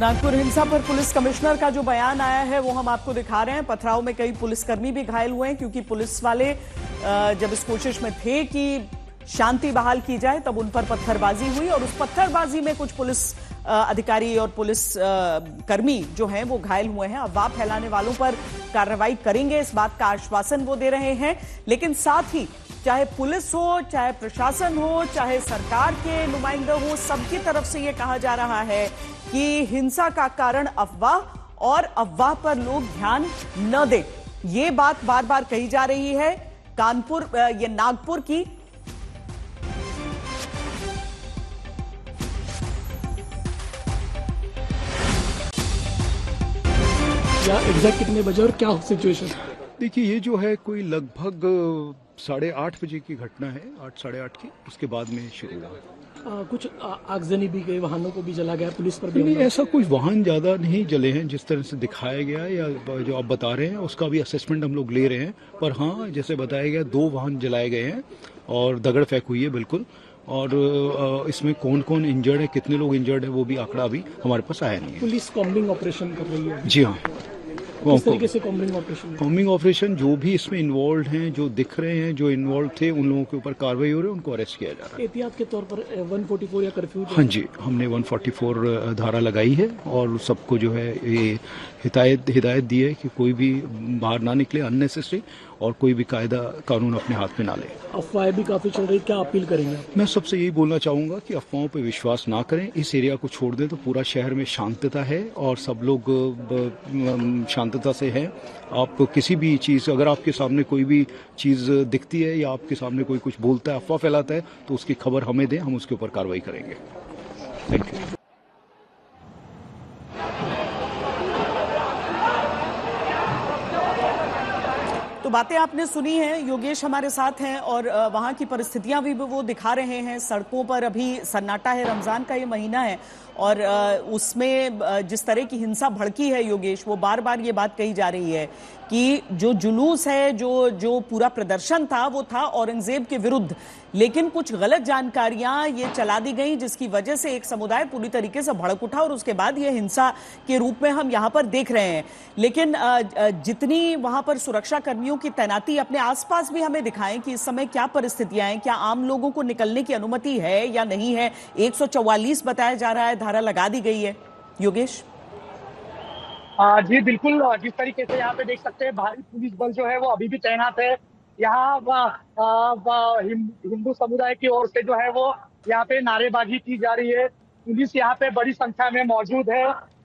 नागपुर हिंसा पर police commissioner का जो बयान आया है वो हम आपको दिखा रहे हैं। पथराव में कई पुलिसकर्मी भी घायल हुए हैं क्योंकि पुलिस वाले जब इस कोशिश में थे कि शांति बहाल की जाए तब उन पर पत्थरबाजी हुई और उस पत्थरबाजी में कुछ पुलिस अधिकारी और पुलिस कर्मी जो हैं वो घायल हुए हैं। अफवाह फैलाने वालों पर कार्रवाई करेंगे, इस बात का आश्वासन वो दे रहे हैं। लेकिन साथ ही चाहे पुलिस हो, चाहे प्रशासन हो, चाहे सरकार के नुमाइंदे हो, सबकी तरफ से ये कहा जा रहा है कि हिंसा का कारण अफवाह और अफवाह पर लोग ध्यान न दें। ये बात बार बार कही जा रही है। ये नागपुर की या एग्जैक्ट कितने बजे और क्या सिचुएशन? देखिए, ये जो है कोई लगभग 8:30 बजे की घटना है, 8 साढ़े 8 की। उसके बाद में शुरू हुआ। कुछ आगजनी भी गई, वाहनों को भी जला गया, पुलिस पर भी नहीं, ऐसा कुछ वाहन ज़्यादा नहीं जले हैं जिस तरह से दिखाया गया या जो आप बता रहे हैं उसका भी असेसमेंट हम लोग ले रहे हैं। पर हाँ, जैसे बताया गया 2 वाहन जलाए गए हैं और दगड़ फेंक हुई है बिल्कुल। और इसमें कौन कौन इंजर्ड है, कितने लोग इंजर्ड है, वो भी आंकड़ा अभी हमारे पास आया नहीं है। पुलिस कॉम्बिंग ऑपरेशन कर रही है? जी हाँ। किस तरीके से कॉम्बिंग ऑपरेशन जो भी इसमें इन्वॉल्व हैं, जो दिख रहे हैं, जो इन्वॉल्व थे, उन लोगों के ऊपर कार्रवाई हो रही है, उनको अरेस्ट किया जा रहा है। एहतियात के तौर पर 144 या कर्फ्यू? हाँ जी, हमने 144 धारा लगाई है और सबको जो है ये हिदायत दी है कि कोई भी बाहर ना निकले अननेसेसरी और कोई भी कायदा कानून अपने हाथ में ना ले। अफवाहें भी काफी चल रही, क्या अपील करेंगे? मैं सबसे यही बोलना चाहूंगा कि अफवाहों पर विश्वास ना करें। इस एरिया को छोड़ दें तो पूरा शहर में शांतता है और सब लोग शांतता से हैं। आप किसी भी चीज़, अगर आपके सामने कोई भी चीज़ दिखती है या आपके सामने कोई कुछ बोलता है, अफवाह फैलाता है, तो उसकी खबर हमें दें, हम उसके ऊपर कार्रवाई करेंगे। Thank you. तो बातें आपने सुनी हैं, योगेश हमारे साथ हैं और वहां की परिस्थितियां भी वो दिखा रहे हैं। सड़कों पर अभी सन्नाटा है, रमजान का ये महीना है और उसमें जिस तरह की हिंसा भड़की है योगेश, वो बार बार ये बात कही जा रही है कि जो जुलूस है, जो पूरा प्रदर्शन था वो था औरंगजेब के विरुद्ध, लेकिन कुछ गलत जानकारियां ये चला दी गई जिसकी वजह से एक समुदाय पूरी तरीके से भड़क उठा और उसके बाद ये हिंसा के रूप में हम यहाँ पर देख रहे हैं। लेकिन जितनी वहां पर सुरक्षा कर्मियों की तैनाती, अपने आसपास भी हमें दिखाएं कि इस समय क्या परिस्थितियां हैं, क्या आम लोगों को निकलने की अनुमति है या नहीं है। 144 बताया जा रहा है, धारा लगा दी गई है। योगेश जी बिल्कुल, जिस तरीके से यहाँ पे देख सकते हैं भारी पुलिस बल जो है वो अभी भी तैनात है। यहाँ हिंदू समुदाय की ओर से जो है वो यहाँ पे नारेबाजी की जा रही है। पुलिस यहाँ पे बड़ी संख्या में मौजूद है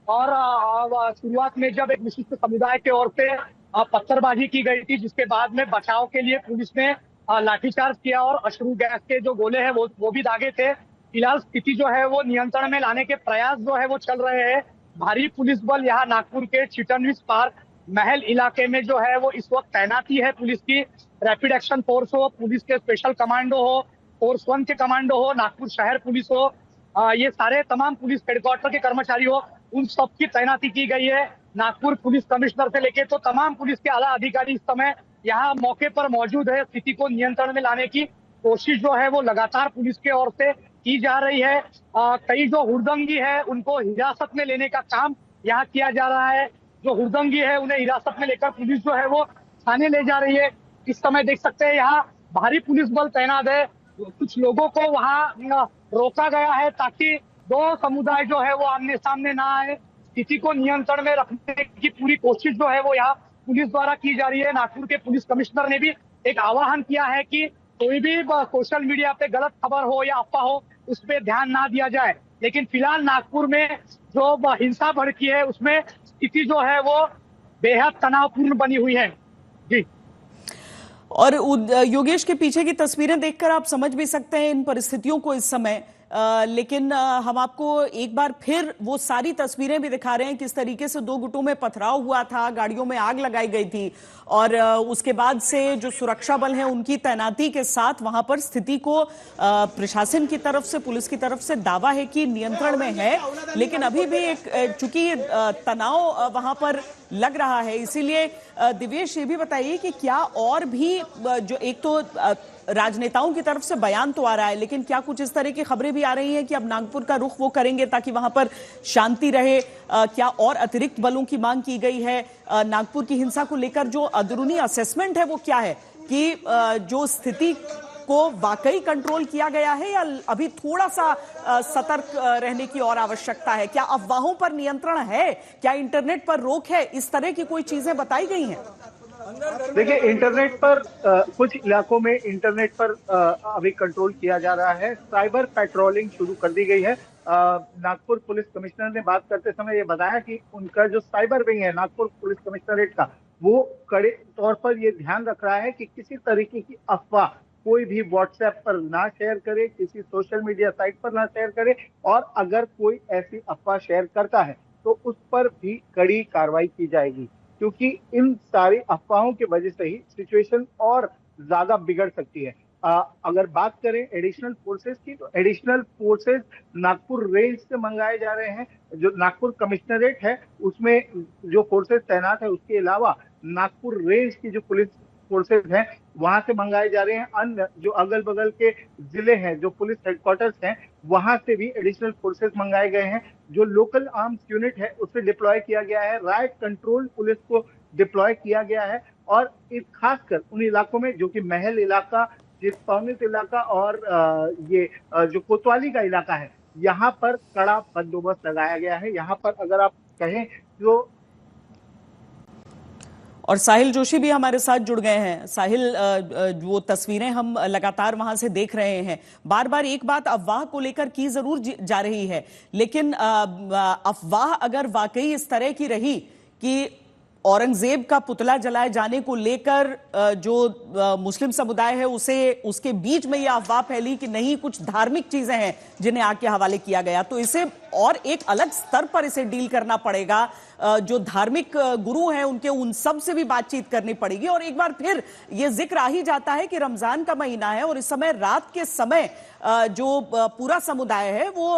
और शुरुआत में जब एक विशिष्ट समुदाय की ओर से पत्थरबाजी की गई थी, जिसके बाद में बचाव के लिए पुलिस ने लाठीचार्ज किया और अश्रु गैस के जो गोले हैं वो भी दागे थे। फिलहाल स्थिति जो है वो नियंत्रण में लाने के प्रयास जो है वो चल रहे हैं। भारी पुलिस बल यहाँ नागपुर के चिटनविस पार्क महल इलाके में जो है वो इस वक्त तैनाती है। पुलिस की रैपिड एक्शन फोर्स हो, पुलिस के स्पेशल कमांडो हो, फोर्स 1 के कमांडो हो, नागपुर शहर पुलिस हो, ये सारे तमाम पुलिस हेडक्वार्टर के कर्मचारी हो, उन सबकी तैनाती की गई है। नागपुर पुलिस कमिश्नर से लेके तो तमाम पुलिस के आला अधिकारी इस समय यहाँ मौके पर मौजूद है। स्थिति को नियंत्रण में लाने की कोशिश जो है वो लगातार पुलिस की ओर से की जा रही है। कई जो हुड़दंगी है उनको हिरासत में लेने का काम यहाँ किया जा रहा है। जो हुड़दंगी है उन्हें हिरासत में लेकर पुलिस जो है वो थाने ले जा रही है। इस समय देख सकते हैं यहाँ भारी पुलिस बल तैनात है। कुछ लोगों को वहाँ रोका गया है ताकि 2 समुदाय जो है वो आमने सामने ना आए। स्थिति को नियंत्रण में रखने की पूरी कोशिश जो है वो यहाँ पुलिस द्वारा की जा रही है। नागपुर के पुलिस कमिश्नर ने भी एक आह्वान किया है कि कोई भी सोशल मीडिया पे गलत खबर हो या अफवाह हो उस पर ध्यान ना दिया जाए। लेकिन फिलहाल नागपुर में जो हिंसा भड़की है उसमें स्थिति जो है वो बेहद तनावपूर्ण बनी हुई है। जी, और योगेश के पीछे की तस्वीरें देखकर आप समझ भी सकते हैं इन परिस्थितियों को इस समय। लेकिन हम आपको एक बार फिर वो सारी तस्वीरें भी दिखा रहे हैं किस तरीके से 2 गुटों में पथराव हुआ था, गाड़ियों में आग लगाई गई थी और उसके बाद से जो सुरक्षा बल हैं उनकी तैनाती के साथ वहां पर स्थिति को प्रशासन की तरफ से, पुलिस की तरफ से दावा है कि नियंत्रण में है, लेकिन अभी भी एक चूंकि तनाव वहां पर लग रहा है। इसीलिए दिवेश ये भी बताइए कि क्या और भी जो एक तो राजनेताओं की तरफ से बयान तो आ रहा है, लेकिन क्या कुछ इस तरह की खबरें भी आ रही हैं कि अब नागपुर का रुख वो करेंगे ताकि वहां पर शांति रहे? क्या और अतिरिक्त बलों की मांग की गई है? नागपुर की हिंसा को लेकर जो अंदरूनी असेसमेंट है वो क्या है कि जो स्थिति को वाकई कंट्रोल किया गया है या अभी थोड़ा सा सतर्क रहने की और आवश्यकता है? क्या अफवाहों पर नियंत्रण है? क्या इंटरनेट पर रोक है? इस तरह की कोई चीजें बताई गई हैं? देखिए, इंटरनेट पर कुछ इलाकों में इंटरनेट पर अभी कंट्रोल किया जा रहा है। साइबर पेट्रोलिंग शुरू कर दी गई है। नागपुर पुलिस कमिश्नर ने बात करते समय ये बताया कि उनका जो साइबर विंग है नागपुर पुलिस कमिश्नरेट का, वो कड़े तौर पर ये ध्यान रख रहा है कि किसी तरीके की अफवाह कोई भी व्हाट्सएप पर ना शेयर करे, किसी सोशल मीडिया साइट पर ना शेयर करे, और अगर कोई ऐसी अफवाह शेयर करता है तो उस पर भी कड़ी कार्रवाई की जाएगी, क्योंकि इन सारी अफवाहों की वजह से ही सिचुएशन और ज्यादा बिगड़ सकती है। अगर बात करें एडिशनल फोर्सेस की, तो एडिशनल फोर्सेस नागपुर रेंज से मंगाए जा रहे हैं। जो नागपुर कमिश्नरेट है उसमें जो फोर्सेस तैनात है, उसके अलावा नागपुर रेंज की जो पुलिस फोर्सेस हैं वहां से मंगाए जा रहे हैं। अन्य जो अगल बगल के जिले हैं, जो पुलिस हेडक्वार्टर्स हैं, वहां से भी एडिशनल फोर्सेस मंगाए गए हैं। जो लोकल आर्म्स यूनिट है उसे डिप्लॉय किया गया है। राइट कंट्रोल पुलिस को डिप्लॉय किया गया है, और खासकर उन इलाकों में जो कि महल इलाका, जिसपौनित इलाका और ये जो कोतवाली का इलाका है, यहाँ पर कड़ा बंदोबस्त लगाया गया है। यहाँ पर अगर आप कहें तो और साहिल जोशी भी हमारे साथ जुड़ गए हैं। साहिल, वो तस्वीरें हम लगातार वहां से देख रहे हैं। बार बार एक बात अफवाह को लेकर की जरूर जा रही है, लेकिन अफवाह अगर वाकई इस तरह की रही कि औरंगजेब का पुतला जलाए जाने को लेकर जो मुस्लिम समुदाय है उसके बीच में यह अफवाह फैली कि नहीं, कुछ धार्मिक चीजें हैं जिन्हें आग के हवाले किया गया, तो इसे और एक अलग स्तर पर इसे डील करना पड़ेगा। जो धार्मिक गुरु हैं उन सब से भी बातचीत करनी पड़ेगी। और एक बार फिर यह जिक्र आ ही जाता है कि रमजान का महीना है और इस समय रात के समय जो पूरा समुदाय है वो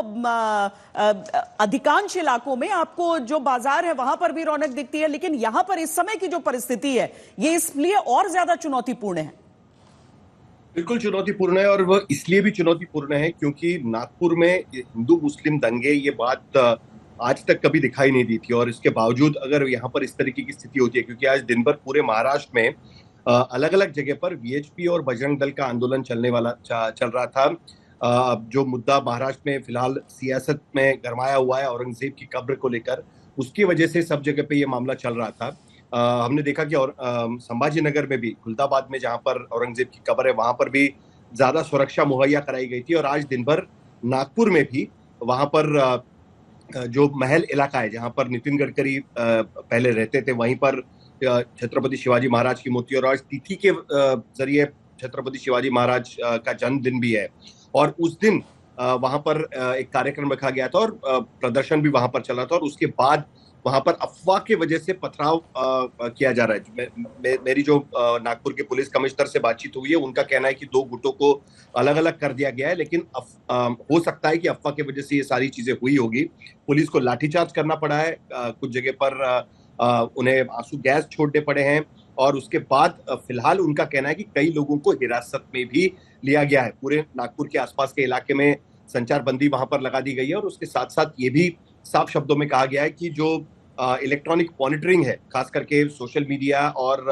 अधिकांश इलाकों में आपको जो बाजार है वहां पर भी रौनक दिखती है, लेकिन यहां पर इस समय की जो परिस्थिति है ये इसलिए और ज्यादा चुनौतीपूर्ण है। बिल्कुल चुनौतीपूर्ण है, और वह इसलिए भी चुनौतीपूर्ण है क्योंकि नागपुर में हिंदू मुस्लिम दंगे, ये बात आज तक कभी दिखाई नहीं दी थी। और इसके बावजूद अगर यहाँ पर इस तरीके की स्थिति होती है, क्योंकि आज दिन भर पूरे महाराष्ट्र में अलग अलग जगह पर वीएचपी और बजरंग दल का आंदोलन चल रहा था। जो मुद्दा महाराष्ट्र में फिलहाल सियासत में गरमाया हुआ है औरंगजेब की कब्र को लेकर, उसकी वजह से सब जगह पे ये मामला चल रहा था। हमने देखा कि और संभाजी नगर में भी, खुलदाबाद में जहां पर औरंगजेब की कब्र है, वहां पर भी ज्यादा सुरक्षा मुहैया कराई गई थी। और आज दिन भर नागपुर में भी वहां पर जो महल इलाका है जहां पर नितिन गडकरी पहले रहते थे, वहीं पर छत्रपति शिवाजी महाराज की मूर्ति, और आज तिथि के जरिए छत्रपति शिवाजी महाराज का जन्मदिन भी है, और उस दिन वहां पर एक कार्यक्रम रखा गया था और प्रदर्शन भी वहां पर चला था। और उसके बाद वहां पर अफवाह की वजह से पथराव किया जा रहा है। मेरी जो नागपुर के पुलिस कमिश्नर से बातचीत हुई है, उनका कहना है कि 2 गुटों को अलग अलग कर दिया गया है, लेकिन हो सकता है कि अफवाह की वजह से ये सारी चीजें हुई होगी। पुलिस को लाठीचार्ज करना पड़ा है, कुछ जगह पर उन्हें आंसू गैस छोड़ने पड़े हैं, और उसके बाद फिलहाल उनका कहना है कि कई लोगों को हिरासत में भी लिया गया है। पूरे नागपुर के आसपास के इलाके में संचार बंदी वहां पर लगा दी गई है, और उसके साथ साथ ये भी साफ शब्दों में कहा गया है कि जो इलेक्ट्रॉनिक मॉनिटरिंग है, खास करके सोशल मीडिया और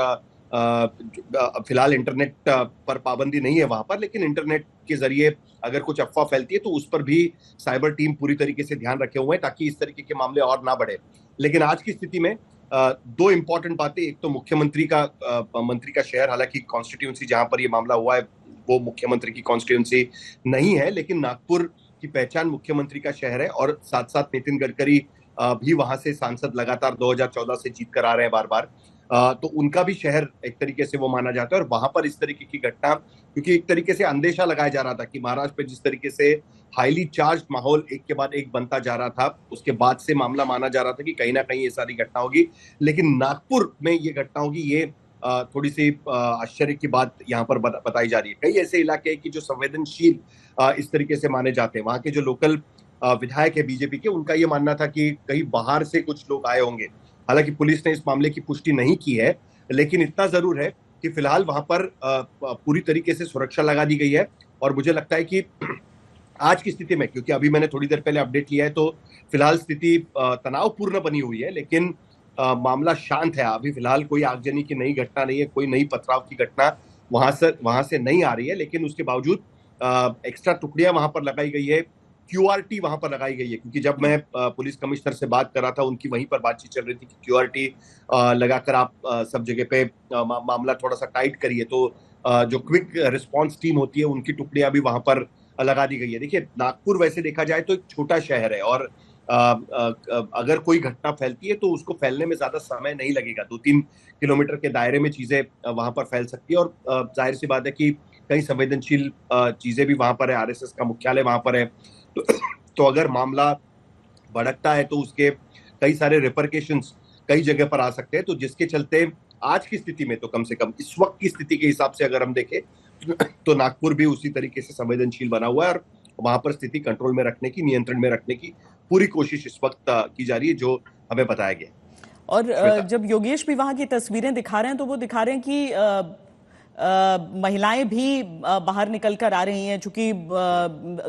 फिलहाल इंटरनेट पर पाबंदी नहीं है वहां पर, लेकिन इंटरनेट के जरिए अगर कुछ अफवाह फैलती है तो उस पर भी साइबर टीम पूरी तरीके से ध्यान रखे हुए हैं ताकि इस तरीके के मामले और ना बढ़े। लेकिन आज की स्थिति में 2 इंपॉर्टेंट बातें, एक तो मंत्री का शहर, हालांकि कॉन्स्टिट्यूंसी जहां पर ये मामला हुआ है वो मुख्यमंत्री की कॉन्स्टिट्यूंसी नहीं है, लेकिन नागपुर की पहचान मुख्यमंत्री का शहर है, और साथ साथ नितिन गडकरी भी वहां से सांसद लगातार 2014 से जीत कर आ रहे हैं बार बार, तो उनका भी शहर एक तरीके से वो माना जाता है। और वहां पर इस तरीके की घटना, क्योंकि एक तरीके से अंदेशा लगाया जा रहा था कि महाराष्ट्र में जिस तरीके से हाईली चार्ज माहौल एक के बाद एक बनता जा रहा था, उसके बाद से मामला माना जा रहा था कि कहीं ना कहीं ये सारी घटना होगी, लेकिन नागपुर में ये घटना होगी, ये थोड़ी सी आश्चर्य की बात यहाँ पर बताई जा रही है। कई ऐसे इलाके हैं कि जो संवेदनशील इस तरीके से माने जाते हैं। वहां के जो लोकल विधायक है बीजेपी के, उनका ये मानना था कि कहीं बाहर से कुछ लोग आए होंगे। हालांकि पुलिस ने इस मामले की पुष्टि नहीं की है, लेकिन इतना जरूर है कि फिलहाल वहां पर पूरी तरीके से सुरक्षा लगा दी गई है। और मुझे लगता है कि आज की स्थिति में, क्योंकि अभी मैंने थोड़ी देर पहले अपडेट लिया है, तो फिलहाल स्थिति तनावपूर्ण बनी हुई है, लेकिन मामला शांत है। अभी फिलहाल कोई आगजनी की नई घटना नहीं है, कोई नई पथराव की घटना वहां से नहीं आ रही है। लेकिन उसके बावजूद एक्स्ट्रा टुकड़ियां वहां पर लगाई गई है, QRT वहां पर लगाई गई है, क्योंकि जब मैं पुलिस कमिश्नर से बात कर रहा था, उनकी वहीं पर बातचीत चल रही थी कि QRT लगाकर आप सब जगह पे मामला थोड़ा सा टाइट करिए। तो जो क्विक रिस्पॉन्स टीम होती है, उनकी टुकड़ियां भी वहां पर लगा दी गई है। देखिए, नागपुर वैसे देखा जाए तो एक छोटा शहर है, और अगर कोई घटना फैलती है तो उसको फैलने में ज्यादा समय नहीं लगेगा। 2-3 किलोमीटर के दायरे में चीजें वहां पर फैल सकती है, और जाहिर सी बात है कि कई संवेदनशील चीजें भी वहां पर है, RSS का मुख्यालय वहां पर है। तो अगर मामला भड़कता है तो उसके कई सारे रिपरकेशंस कई जगह पर आ सकते हैं। तो जिसके चलते आज की स्थिति में, तो कम से कम इस वक्त की स्थिति के हिसाब से अगर हम देखें, तो नागपुर भी उसी तरीके से संवेदनशील बना हुआ है, और वहां पर स्थिति कंट्रोल में रखने की, नियंत्रण में रखने की पूरी कोशिश इस वक्त की जा रही है, जो हमें बताया गया। और जब योगेश भी वहां की तस्वीरें दिखा रहे हैं, तो वो दिखा रहे हैं कि महिलाएं भी बाहर निकल कर आ रही हैं, चूंकि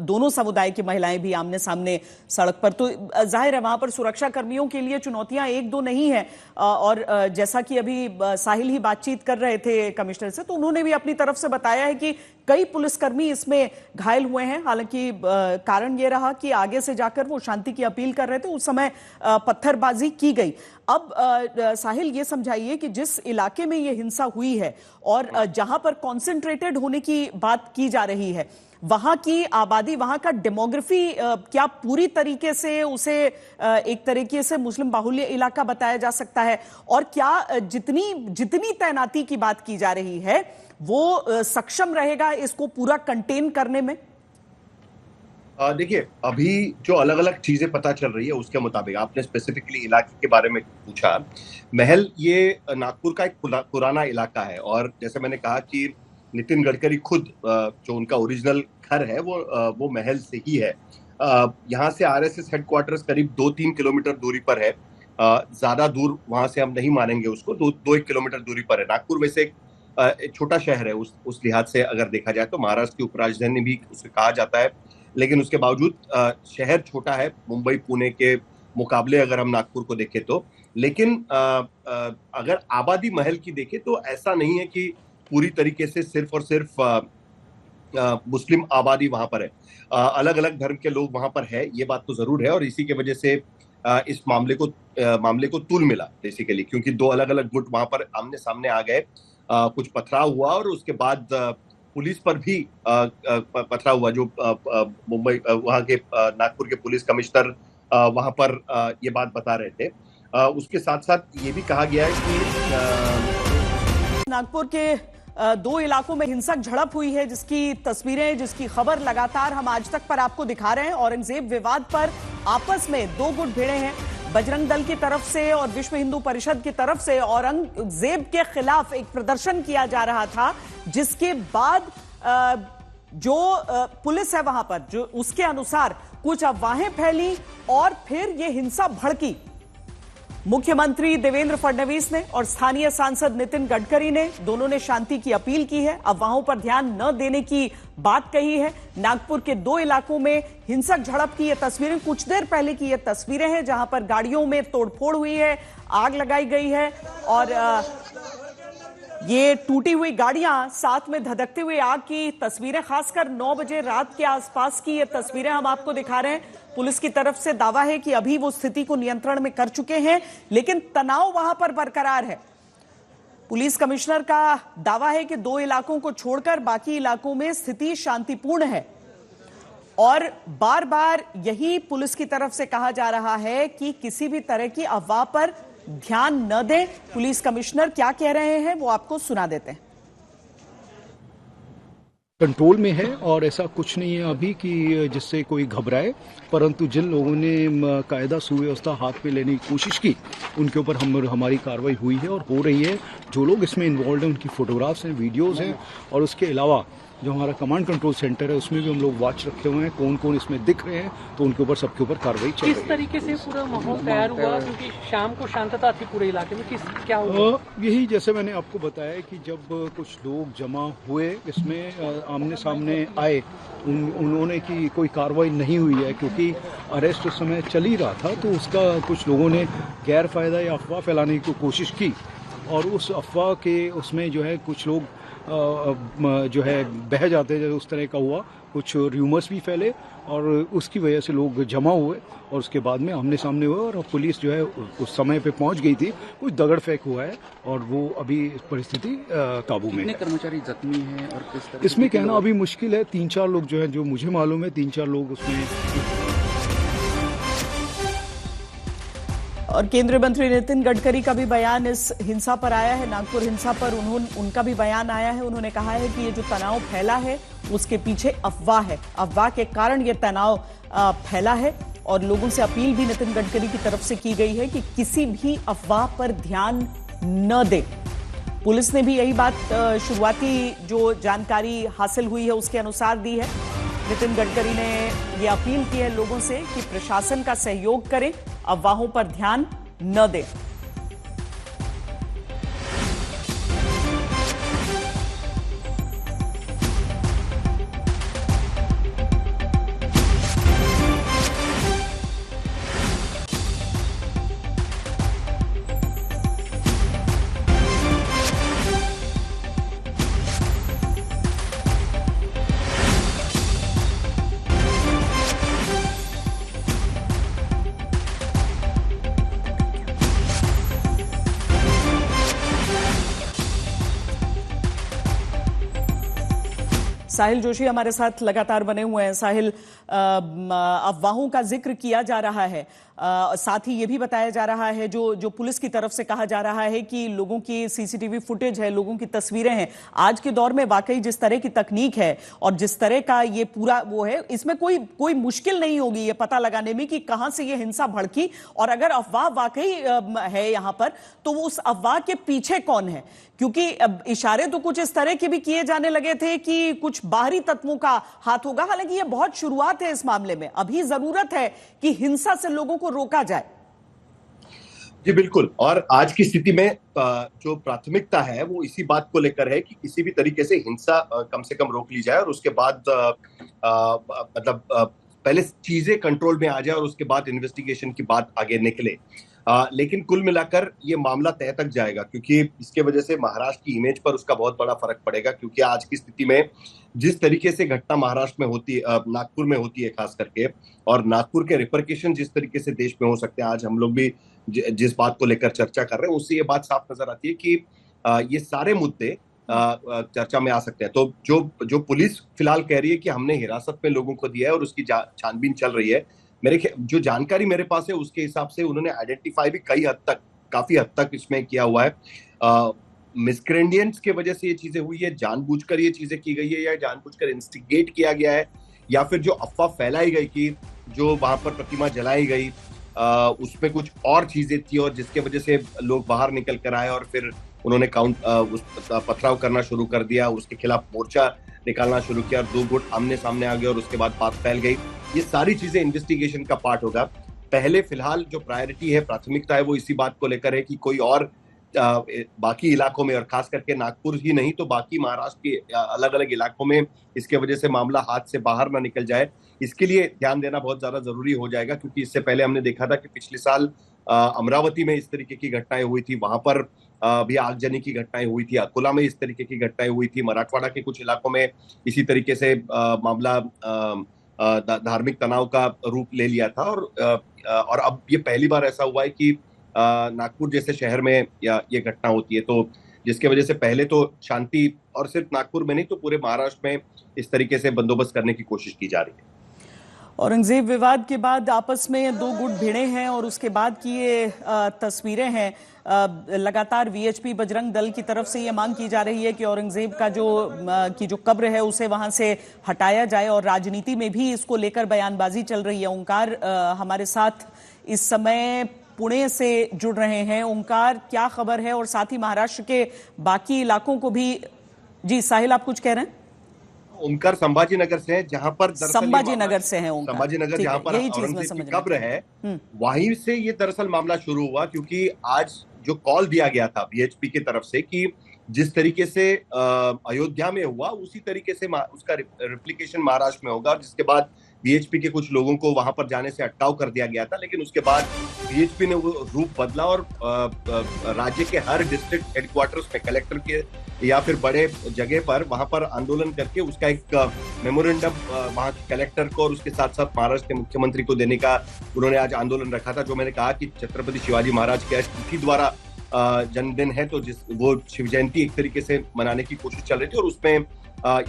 दोनों समुदाय की महिलाएं भी आमने सामने सड़क पर, तो जाहिर है वहां पर सुरक्षा कर्मियों के लिए चुनौतियां एक दो नहीं है। और जैसा कि अभी साहिल ही बातचीत कर रहे थे कमिश्नर से, तो उन्होंने भी अपनी तरफ से बताया है कि कई पुलिसकर्मी इसमें घायल हुए हैं। हालांकि कारण ये रहा कि आगे से जाकर वो शांति की अपील कर रहे थे, उस समय पत्थरबाजी की गई। अब साहिल ये समझाइए कि जिस इलाके में ये हिंसा हुई है और जहां पर कॉन्सेंट्रेटेड होने की बात की जा रही है, वहां की आबादी, वहां का डेमोग्राफी क्या पूरी तरीके से उसे एक तरीके से मुस्लिम बाहुल्य इलाका बताया जा सकता है? और क्या जितनी तैनाती की बात की जा रही है वो सक्षम रहेगा इसको पूरा कंटेन करने में? देखिए, अभी जो अलग अलग चीजें पता चल रही है उसके मुताबिक, आपने स्पेसिफिकली इलाके के बारे में पूछा, महल ये नागपुर का एक पुराना इलाका है, और जैसे मैंने कहा कि नितिन गडकरी खुद जो उनका ओरिजिनल घर है वो महल से ही है। यहाँ से RSS हेडक्वार्टर्स करीब 2-3 किलोमीटर दूरी पर है। ज्यादा दूर वहां से हम नहीं मानेंगे उसको, 2-1 किलोमीटर दूरी पर है। नागपुर वैसे एक छोटा शहर है, उस लिहाज से अगर देखा जाए तो महाराष्ट्र की उपराजधानी भी उसे कहा जाता है, लेकिन उसके बावजूद शहर छोटा है मुंबई पुणे के मुकाबले अगर हम नागपुर को देखें तो। लेकिन अगर आबादी महल की देखें तो ऐसा नहीं है कि पूरी तरीके से सिर्फ और सिर्फ मुस्लिम आबादी वहां पर है। अलग अलग धर्म के लोग वहां पर है, ये बात तो जरूर है, और इसी के वजह से इस मामले को तूल मिला बेसिकली, क्योंकि दो अलग अलग गुट वहां पर आमने सामने आ गए। कुछ पथराव हुआ और उसके बाद पुलिस पर भी पथराव हुआ। जो मुंबई वहां के नागपुर के पुलिस कमिश्नर वहां पर ये बात बता रहे थे। उसके साथ साथ ये भी कहा गया है कि नागपुर के 2 इलाकों में हिंसक झड़प हुई है, जिसकी तस्वीरें, जिसकी खबर लगातार हम आज तक पर आपको दिखा रहे हैं। औरंगजेब विवाद पर आपस में 2 गुट भिड़े हैं, बजरंग दल की तरफ से और विश्व हिंदू परिषद की तरफ से। औरंगजेब के खिलाफ एक प्रदर्शन किया जा रहा था, जिसके बाद जो पुलिस है वहां पर, जो उसके अनुसार कुछ अफवाहें फैली और फिर यह हिंसा भड़की। मुख्यमंत्री देवेंद्र फडणवीस ने और स्थानीय सांसद नितिन गडकरी ने, दोनों ने शांति की अपील की है, अफवाहों पर ध्यान न देने की बात कही है। नागपुर के 2 इलाकों में हिंसक झड़प की ये तस्वीरें कुछ देर पहले की ये तस्वीरें हैं, जहां पर गाड़ियों में तोड़फोड़ हुई है, आग लगाई गई है, और ये टूटी हुई गाड़ियां, साथ में धधकती हुई आग की तस्वीरें, खासकर 9 बजे रात के आसपास की ये तस्वीरें हम आपको दिखा रहे हैं। पुलिस की तरफ से दावा है कि अभी वो स्थिति को नियंत्रण में कर चुके हैं, लेकिन तनाव वहां पर बरकरार है। पुलिस कमिश्नर का दावा है कि 2 इलाकों को छोड़कर बाकी इलाकों में स्थिति शांतिपूर्ण है, और बार बार यही पुलिस की तरफ से कहा जा रहा है कि किसी भी तरह की अफवाह पर ध्यान न दें। पुलिस कमिश्नर क्या कह रहे हैं वो आपको सुना देते हैं। कंट्रोल में है और ऐसा कुछ नहीं है अभी कि जिससे कोई घबराए, परंतु जिन लोगों ने कायदा सुव्यवस्था हाथ पे लेने की कोशिश की, उनके ऊपर हमारी कार्रवाई हुई है और हो रही है। जो लोग इसमें इन्वॉल्व हैं उनकी फोटोग्राफ्स हैं, वीडियोस हैं, और उसके अलावा जो हमारा कमांड कंट्रोल सेंटर है उसमें भी हम लोग वॉच रखे हुए हैं, कौन कौन इसमें दिख रहे हैं तो उनके ऊपर सबके ऊपर कार्रवाई चल रही है। किस तरीके से पूरा माहौल तैयार हुआ, क्योंकि शाम को शांतता थी पूरे इलाके में, क्या हुआ? यही जैसे मैंने आपको बताया कि जब कुछ लोग जमा हुए इसमें आमने सामने आए, उन्होंने की कोई कार्रवाई नहीं हुई है क्योंकि अरेस्ट उस समय चल ही रहा था, तो उसका कुछ लोगों ने गैर फायदा या अफवाह फैलाने की कोशिश की और उस अफवाह के उसमें जो है कुछ लोग जो है बह जाते, जैसे उस तरह का हुआ, कुछ र्यूमर्स भी फैले और उसकी वजह से लोग जमा हुए और उसके बाद में आमने सामने हुए और पुलिस जो है उस समय पे पहुंच गई थी। कुछ दगड़ फेंक हुआ है और वो अभी परिस्थिति काबू में है। कितने कर्मचारी जख्मी हैं और किस तरह? इसमें कहना अभी मुश्किल है। 3-4 लोग जो है, जो मुझे मालूम है 3-4 लोग उसमें। और केंद्रीय मंत्री नितिन गडकरी का भी बयान इस हिंसा पर आया है, नागपुर हिंसा पर उनका भी बयान आया है। उन्होंने कहा है कि ये जो तनाव फैला है उसके पीछे अफवाह है, अफवाह के कारण ये तनाव फैला है और लोगों से अपील भी नितिन गडकरी की तरफ से की गई है कि किसी भी अफवाह पर ध्यान न दें। पुलिस ने भी यही बात शुरुआती जो जानकारी हासिल हुई है उसके अनुसार दी है। नितिन गडकरी ने ये अपील की है लोगों से कि प्रशासन का सहयोग करें, अफवाहों पर ध्यान न दें। साहिल जोशी हमारे साथ लगातार बने हुए हैं। साहिल, अफवाहों का जिक्र किया जा रहा है, साथ ही ये भी बताया जा रहा है जो पुलिस की तरफ से कहा जा रहा है कि लोगों की सीसीटीवी फुटेज है, लोगों की तस्वीरें हैं। आज के दौर में वाकई जिस तरह की तकनीक है और जिस तरह का ये पूरा वो है, इसमें कोई मुश्किल नहीं होगी ये पता लगाने में कि कहां से ये हिंसा भड़की और अगर अफवाह वाकई है यहां पर तो उस अफवाह के पीछे कौन है, क्योंकि इशारे तो कुछ इस तरह के भी किए जाने लगे थे कि कुछ बाहरी तत्वों का हाथ होगा। हालांकि ये बहुत शुरुआत है इस मामले में, अभी जरूरत है कि हिंसा से लोगों को रोका जाए। जी बिल्कुल, और आज की स्थिति में जो प्राथमिकता है वो इसी बात को लेकर है कि किसी भी तरीके से हिंसा कम से कम रोक ली जाए और उसके बाद मतलब पहले चीजें कंट्रोल में आ जाए और उसके बाद इन्वेस्टिगेशन की बात आगे निकले। लेकिन कुल मिलाकर ये मामला तह तक जाएगा क्योंकि इसके वजह से महाराष्ट्र की इमेज पर उसका बहुत बड़ा फर्क पड़ेगा, क्योंकि आज की स्थिति में जिस तरीके से घटना महाराष्ट्र में होती है, नागपुर में होती है खास करके, और नागपुर के रिपरकेशन जिस तरीके से देश में हो सकते हैं, आज हम लोग भी जिस बात को लेकर चर्चा कर रहे हैं उससे ये बात साफ नजर आती है कि ये सारे मुद्दे चर्चा में आ सकते हैं। तो जो पुलिस फिलहाल कह रही है कि हमने हिरासत में लोगों को दिया है और उसकी छानबीन चल रही है, जो जानकारी मेरे पास है उसके हिसाब से उन्होंने आइडेंटिफाई भी काफी हद तक इसमें किया हुआ है। मिसक्रेडियंट्स के वजह से ये चीजें हुई है, जानबूझकर ये चीजें की गई है या जानबूझकर इंस्टिगेट किया गया है, या फिर जो अफवाह फैलाई गई कि जो वहां पर प्रतिमा जलाई गई उसमें कुछ और चीजें थी और जिसके वजह से लोग बाहर निकल कर आए और फिर उन्होंने पथराव करना शुरू कर दिया, उसके खिलाफ मोर्चा निकालना शुरू किया और 2 गुट आमने सामने आ गए और उसके बाद बात फैल गई। ये सारी चीजें इन्वेस्टिगेशन का पार्ट होगा। पहले फिलहाल जो प्रायोरिटी है, प्राथमिकता है, वो इसी बात को लेकर है कि कोई और बाकी इलाकों में और खास करके नागपुर ही नहीं तो बाकी महाराष्ट्र के अलग अलग इलाकों में इसके वजह से मामला हाथ से बाहर ना निकल जाए, इसके लिए ध्यान देना बहुत ज्यादा जरूरी हो जाएगा। क्योंकि इससे पहले हमने देखा था कि पिछले साल अमरावती में इस तरीके की घटनाएं हुई थी, वहां पर भी आगजनी की घटनाएं हुई थी, अकोला में इस तरीके की घटनाएं हुई थी, मराठवाड़ा के कुछ इलाकों में इसी तरीके से मामला धार्मिक तनाव का रूप ले लिया था और अब ये पहली बार ऐसा हुआ है कि नागपुर जैसे शहर में ये घटना होती है, तो जिसके वजह से पहले तो शांति, और सिर्फ नागपुर में नहीं तो पूरे महाराष्ट्र में इस तरीके से बंदोबस्त करने की कोशिश की जा रही है। औरंगजेब विवाद के बाद आपस में 2 गुट भिड़े हैं और उसके बाद की ये तस्वीरें हैं। लगातार वीएचपी बजरंग दल की तरफ से ये मांग की जा रही है कि औरंगजेब का जो कब्र है उसे वहां से हटाया जाए और राजनीति में भी इसको लेकर बयानबाजी चल रही है। ओंकार हमारे साथ इस समय पुणे से जुड़ रहे हैं। ओंकार, क्या खबर है और साथ ही महाराष्ट्र के बाकी इलाकों को भी। जी साहिल, आप कुछ कह रहे हैं? ओमकार संभाजी नगर से है, जहां पर दरअसल संभाजी नगर से है ओमकार। संभाजी नगर ठीक जहां है, पर यही चीज मैं औरंगजेब समझ की रहा कब्र था। है, वहीं से ये दरअसल मामला शुरू हुआ, क्योंकि आज जो कॉल दिया गया था बीएचपी की तरफ से कि जिस तरीके से अयोध्या में हुआ उसी तरीके से उसका रिप्लिकेशन महाराष्ट्र में होगा, जिसके बाद बीएचपी के कुछ लोगों को वहां पर जाने से अटकाव कर दिया गया था। लेकिन उसके बाद बीएचपी ने वो रूप बदला और राज्य के हर डिस्ट्रिक्ट हेडक्वार्टर्स में कलेक्टर के या फिर बड़े जगह पर वहां पर आंदोलन करके उसका एक मेमोरेंडम वहां के कलेक्टर को और उसके साथ साथ महाराष्ट्र के मुख्यमंत्री को देने का उन्होंने आज आंदोलन रखा था। जो मैंने कहा कि छत्रपति शिवाजी महाराज के तिथि द्वारा जन्मदिन है, तो वो शिव जयंती एक तरीके से मनाने की कोशिश चल रही थी और उसमें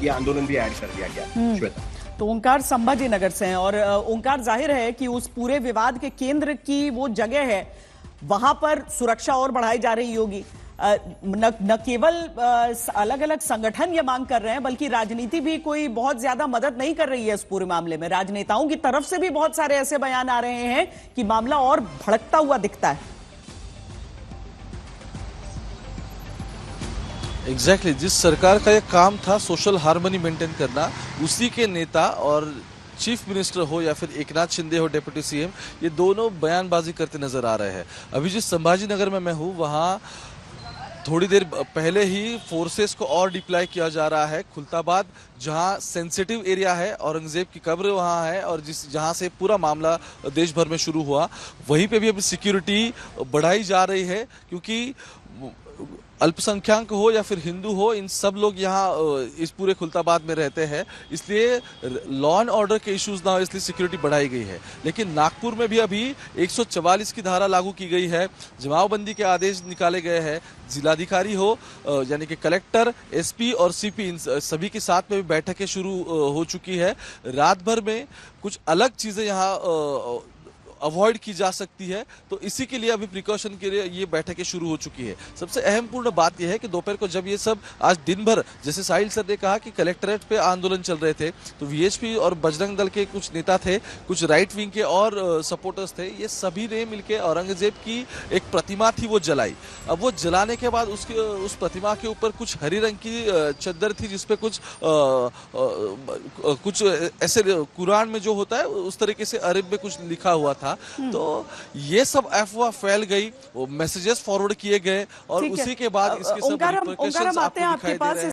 ये आंदोलन भी ऐड कर दिया गया। श्वेता, तो ओंकार संभाजी नगर से हैं और ओंकार, जाहिर है कि उस पूरे विवाद के केंद्र की वो जगह है, वहां पर सुरक्षा और बढ़ाई जा रही होगी। न केवल अलग अलग संगठन ये मांग कर रहे हैं, बल्कि राजनीति भी कोई बहुत ज्यादा मदद नहीं कर रही है इस पूरे मामले में। राजनेताओं की तरफ से भी बहुत सारे ऐसे बयान आ रहे हैं कि मामला और भड़कता हुआ दिखता है। एग्जैक्टली जिस सरकार का ये काम था सोशल हार्मनी मेंटेन करना, उसी के नेता और चीफ मिनिस्टर हो या फिर एकनाथ शिंदे हो डिप्टी सीएम, ये दोनों बयानबाजी करते नजर आ रहे हैं। अभी जिस संभाजी नगर में मैं हूँ, वहाँ थोड़ी देर पहले ही फोर्सेस को और डिप्लॉय किया जा रहा है। खुलताबाद जहां सेंसिटिव एरिया है, औरंगजेब की कब्र वहां है और जहां से पूरा मामला देश भर में शुरू हुआ, वहीं पे भी अभी सिक्योरिटी बढ़ाई जा रही है, क्योंकि अल्पसंख्यक हो या फिर हिंदू हो, इन सब लोग यहाँ इस पूरे खुलताबाद में रहते हैं, इसलिए लॉ एंड ऑर्डर के इश्यूज ना हो, इसलिए सिक्योरिटी बढ़ाई गई है। लेकिन नागपुर में भी अभी 144 की धारा लागू की गई है, जमावबंदी के आदेश निकाले गए हैं। जिलाधिकारी हो यानी कि कलेक्टर, एसपी और सीपी, इन सभी के साथ में भी बैठकें शुरू हो चुकी है। रात भर में कुछ अलग चीजें यहाँ अवॉइड की जा सकती है, तो इसी के लिए अभी प्रिकॉशन के लिए ये बैठकें शुरू हो चुकी है। सबसे अहम पूर्ण बात यह है कि दोपहर को जब ये सब आज दिन भर, जैसे साहिल सर ने कहा कि कलेक्ट्रेट पे आंदोलन चल रहे थे, तो वीएचपी और बजरंग दल के कुछ नेता थे, कुछ राइट विंग के और सपोर्टर्स थे, ये सभी ने मिलकर औरंगजेब की एक प्रतिमा थी वो जलाई। अब वो जलाने के बाद उस प्रतिमा के ऊपर कुछ हरी रंग की चद्दर थी, जिसपे कुछ ऐसे कुरान में जो होता है उस तरीके से अरब में कुछ लिखा हुआ था। तो ये सब अफवाह फैल गई, वो मैसेजेस फॉरवर्ड किए गए और उसी के बाद इसके सब रिपरकशंस आपको दिखाई दे रहे हैं।